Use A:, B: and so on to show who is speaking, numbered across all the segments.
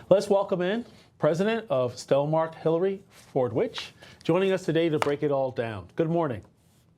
A: Let's welcome in President of Stelmark, Hillary Fordwich, joining us today to break it all down. Good morning.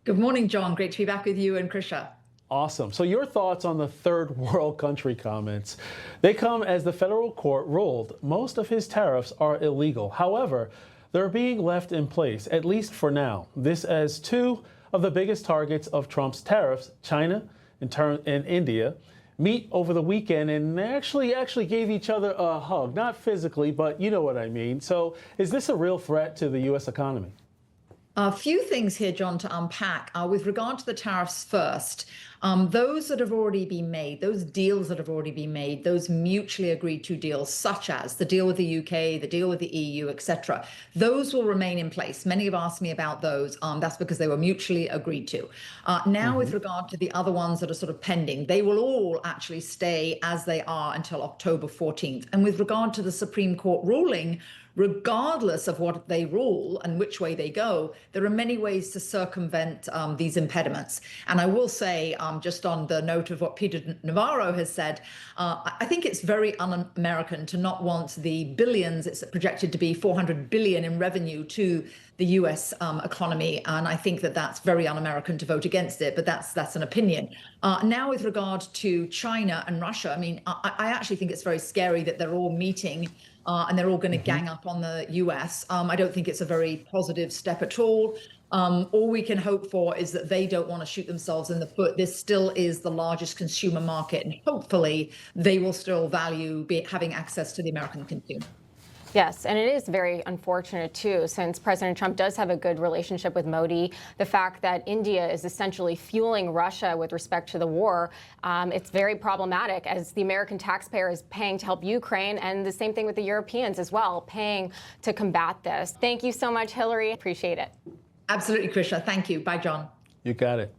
B: Good morning, John. Great to be back with you and Krisha.
A: Awesome. So your thoughts on the third world country comments. They come as the federal court ruled most of his tariffs are illegal. However, they're being left in place, at least for now. This as two of the biggest targets of Trump's tariffs, China and India, meet over the weekend and actually gave each other a hug. Not physically, but you know what I mean. So is this a real threat to the U.S. economy?
B: A few things here, John, to unpack. With regard to the tariffs first, those that have already been made, those deals that have already been made, those mutually agreed to deals, such as the deal with the UK, the deal with the EU, etc., those will remain in place. Many have asked me about those. That's because they were mutually agreed to. Now, with regard to the other ones that are sort of pending, they will all actually stay as they are until October 14th. And with regard to the Supreme Court ruling, regardless of what they rule and which way they go, there are many ways to circumvent these impediments. And I will say, just on the note of what Peter Navarro has said, I think it's very un-American to not want the billions. It's projected to be 400 billion in revenue to the U.S. Economy. And I think that that's very un-American to vote against it, but that's an opinion. Now, with regard to China and Russia, I mean, I actually think it's very scary that they're all meeting and they're all going to gang up on the U.S. I don't think it's a very positive step at all. All we can hope for is that they don't want to shoot themselves in the foot. This still is the largest consumer market, and hopefully they will still value having access to the American consumer.
C: Yes, and it is very unfortunate, too, since President Trump does have a good relationship with Modi. The fact that India is essentially fueling Russia with respect to the war, it's very problematic, as the American taxpayer is paying to help Ukraine, and the same thing with the Europeans as well, paying to combat this. Thank you so much, Hillary. Appreciate it.
B: Absolutely, Krisha. Thank you. Bye, John.
A: You got it.